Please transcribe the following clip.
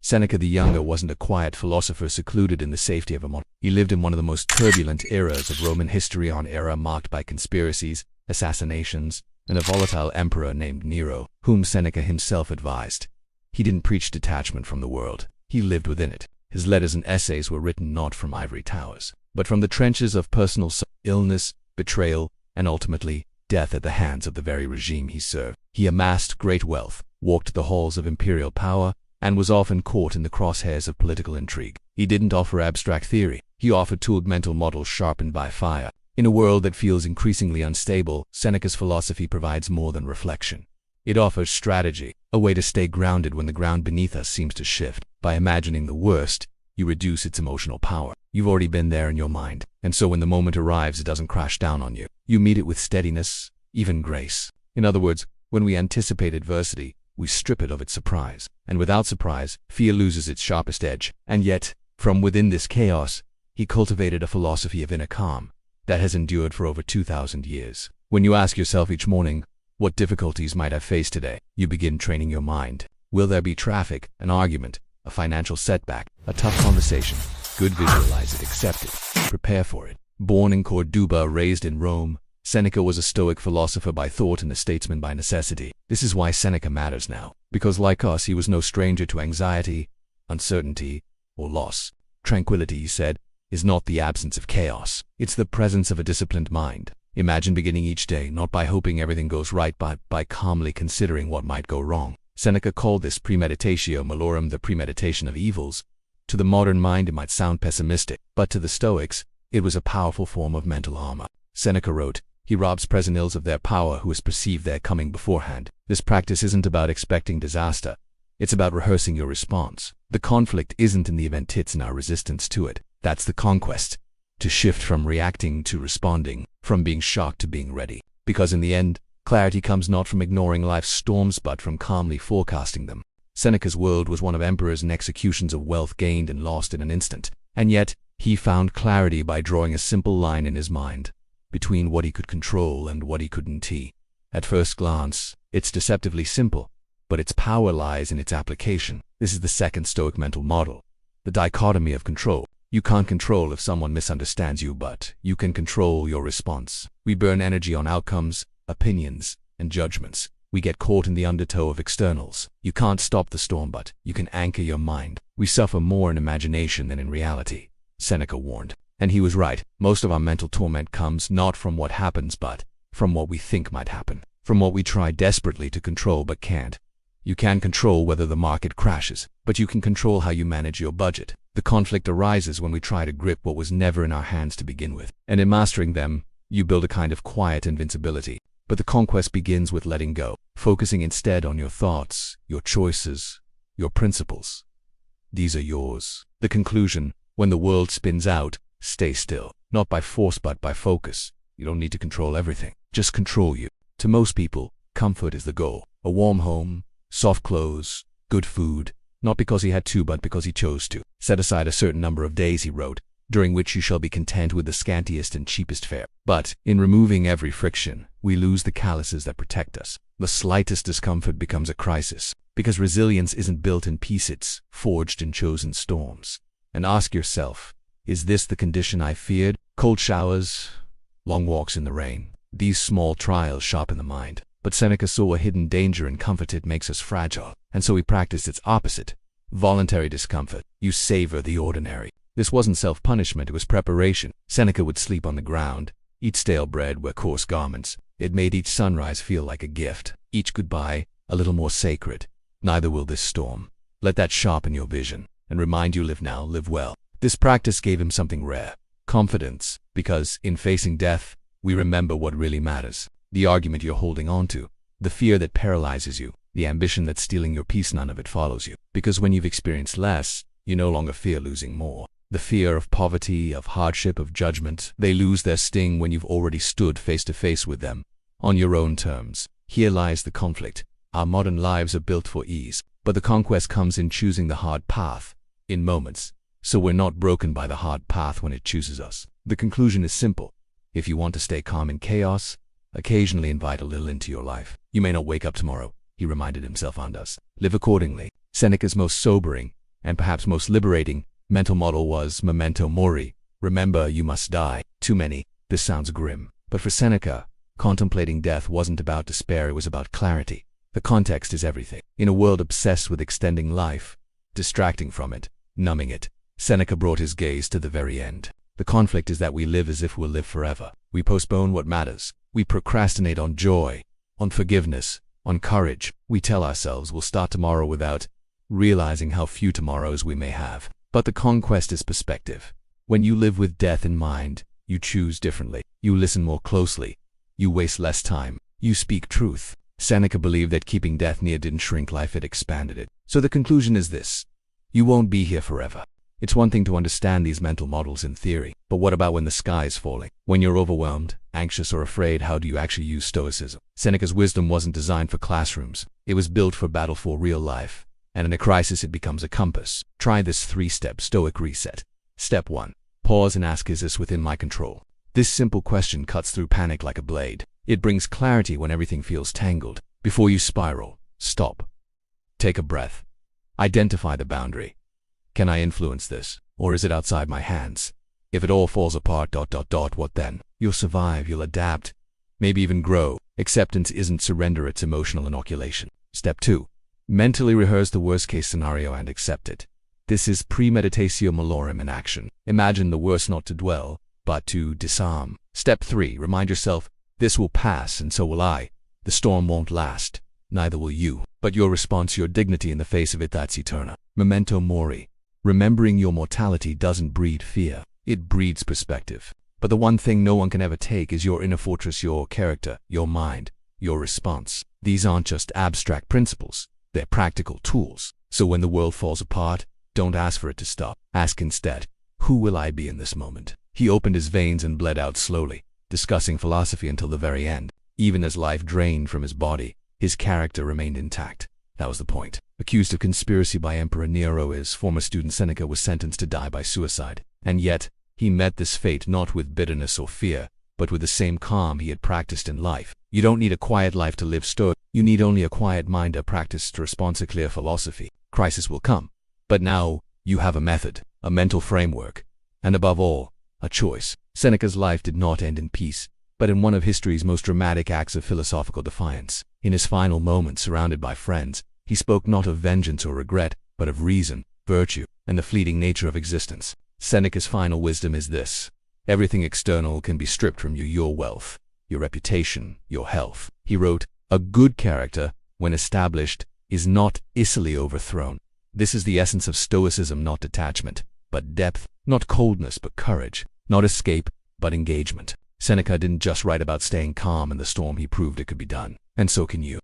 Seneca the Younger wasn't a quiet philosopher secluded in the safety of a monastery. He lived in one of the most turbulent eras of Roman history, an era marked by conspiracies, assassinations, and a volatile emperor named Nero, whom Seneca himself advised. He didn't preach detachment from the world. He lived within it. His letters and essays were written not from ivory towers, but from the trenches of personal illness, betrayal, and ultimately, death at the hands of the very regime he served. He amassed great wealth, walked the halls of imperial power, and was often caught in the crosshairs of political intrigue. He didn't offer abstract theory. He offered tooled mental models sharpened by fire. In a world that feels increasingly unstable, Seneca's philosophy provides more than reflection. It offers strategy, a way to stay grounded when the ground beneath us seems to shift. By imagining the worst, you reduce its emotional power. You've already been there in your mind, and so when the moment arrives, it doesn't crash down on you. You meet it with steadiness, even grace. In other words, when we anticipate adversity, we strip it of its surprise. And without surprise, fear loses its sharpest edge. And yet, from within this chaos, he cultivated a philosophy of inner calm that has endured for over 2,000 years. When you ask yourself each morning, what difficulties might I face today? You begin training your mind. Will there be traffic, an argument, a financial setback, a tough conversation? Good, visualize it, accept it, prepare for it. Born in Corduba, raised in Rome, Seneca was a Stoic philosopher by thought and a statesman by necessity. This is why Seneca matters now, because like us, he was no stranger to anxiety, uncertainty, or loss. Tranquility, he said, is not the absence of chaos. It's the presence of a disciplined mind. Imagine beginning each day not by hoping everything goes right, but by calmly considering what might go wrong. Seneca called this Premeditatio Malorum, the premeditation of evils. To the modern mind, it might sound pessimistic, but to the Stoics, it was a powerful form of mental armor. Seneca wrote, "He robs present ills of their power who has perceived their coming beforehand." This practice isn't about expecting disaster. It's about rehearsing your response. The conflict isn't in the event, it's in our resistance to it. That's the conquest. To shift from reacting to responding, from being shocked to being ready. Because in the end, clarity comes not from ignoring life's storms but from calmly forecasting them. Seneca's world was one of emperors and executions, of wealth gained and lost in an instant. And yet, he found clarity by drawing a simple line in his mind between what he could control and what he couldn't. At first glance, it's deceptively simple, but its power lies in its application. This is the second Stoic mental model, the dichotomy of control. You can't control if someone misunderstands you, but you can control your response. We burn energy on outcomes, opinions, and judgments. We get caught in the undertow of externals. You can't stop the storm, but you can anchor your mind. We suffer more in imagination than in reality, Seneca warned. And he was right. Most of our mental torment comes not from what happens, but from what we think might happen, from what we try desperately to control but can't. You can't control whether the market crashes, but you can control how you manage your budget. The conflict arises when we try to grip what was never in our hands to begin with. And in mastering them, you build a kind of quiet invincibility. But the conquest begins with letting go, focusing instead on your thoughts, your choices, your principles. These are yours. The conclusion, when the world spins out, stay still. Not by force but by focus. You don't need to control everything. Just control you. To most people, comfort is the goal. A warm home, soft clothes, good food. Not because he had to, but because he chose to. Set aside a certain number of days, he wrote, during which you shall be content with the scantiest and cheapest fare. But, in removing every friction, we lose the calluses that protect us. The slightest discomfort becomes a crisis, because resilience isn't built in peace, it's forged in chosen storms. And ask yourself, is this the condition I feared? Cold showers, long walks in the rain. These small trials sharpen the mind. But Seneca saw a hidden danger in comfort. It makes us fragile. And so he practiced its opposite, voluntary discomfort. You savor the ordinary. This wasn't self-punishment, it was preparation. Seneca would sleep on the ground, eat stale bread, wear coarse garments. It made each sunrise feel like a gift, each goodbye a little more sacred. Neither will this storm. Let that sharpen your vision and remind you, live now, live well. This practice gave him something rare, confidence, because in facing death, we remember what really matters. The argument you're holding on to, the fear that paralyzes you, the ambition that's stealing your peace, none of it follows you. Because when you've experienced less, you no longer fear losing more. The fear of poverty, of hardship, of judgment, they lose their sting when you've already stood face to face with them, on your own terms. Here lies the conflict. Our modern lives are built for ease, but the conquest comes in choosing the hard path, in moments. So we're not broken by the hard path when it chooses us. The conclusion is simple. If you want to stay calm in chaos, occasionally invite a little into your life. You may not wake up tomorrow, he reminded himself, and us. Live accordingly. Seneca's most sobering, and perhaps most liberating, mental model was Memento Mori. Remember, you must die. Too many. This sounds grim. But for Seneca, contemplating death wasn't about despair, it was about clarity. The context is everything. In a world obsessed with extending life, distracting from it, numbing it, Seneca brought his gaze to the very end. The conflict is that we live as if we'll live forever. We postpone what matters. We procrastinate on joy, on forgiveness, on courage. We tell ourselves we'll start tomorrow without realizing how few tomorrows we may have. But the conquest is perspective. When you live with death in mind, you choose differently. You listen more closely. You waste less time. You speak truth. Seneca believed that keeping death near didn't shrink life, it expanded it. So the conclusion is this: you won't be here forever. It's one thing to understand these mental models in theory, but what about when the sky is falling? When you're overwhelmed, anxious, or afraid, how do you actually use Stoicism? Seneca's wisdom wasn't designed for classrooms. It was built for battle for real life. And in a crisis, it becomes a compass. Try this 3-step Stoic reset. Step 1. Pause and ask, is this within my control? This simple question cuts through panic like a blade. It brings clarity when everything feels tangled. Before you spiral, stop. Take a breath. Identify the boundary. Can I influence this? Or is it outside my hands? If it all falls apart, what then? You'll survive, you'll adapt, maybe even grow. Acceptance isn't surrender, it's emotional inoculation. Step 2. Mentally rehearse the worst-case scenario and accept it. This is Premeditatio Malorum in action. Imagine the worst, not to dwell, but to disarm. Step 3. Remind yourself, this will pass and so will I. The storm won't last. Neither will you. But your response, your dignity in the face of it, that's eternal. Memento Mori. Remembering your mortality doesn't breed fear. It breeds perspective. But the one thing no one can ever take is your inner fortress, your character, your mind, your response. These aren't just abstract principles. They're practical tools. So when the world falls apart, don't ask for it to stop. Ask instead, who will I be in this moment? He opened his veins and bled out slowly, discussing philosophy until the very end. Even as life drained from his body, his character remained intact. That was the point. Accused of conspiracy by Emperor Nero, his former student Seneca was sentenced to die by suicide. And yet, he met this fate not with bitterness or fear, but with the same calm he had practiced in life. You don't need a quiet life to live Stoic. You need only a quiet mind, a practiced response, a clear philosophy. Crisis will come. But now, you have a method, a mental framework, and above all, a choice. Seneca's life did not end in peace, but in one of history's most dramatic acts of philosophical defiance. In his final moments, surrounded by friends, he spoke not of vengeance or regret, but of reason, virtue, and the fleeting nature of existence. Seneca's final wisdom is this: everything external can be stripped from you, your wealth, your reputation, your health. He wrote, a good character, when established, is not easily overthrown. This is the essence of Stoicism, not detachment, but depth, not coldness, but courage, not escape, but engagement. Seneca didn't just write about staying calm in the storm, he proved it could be done. And so can you.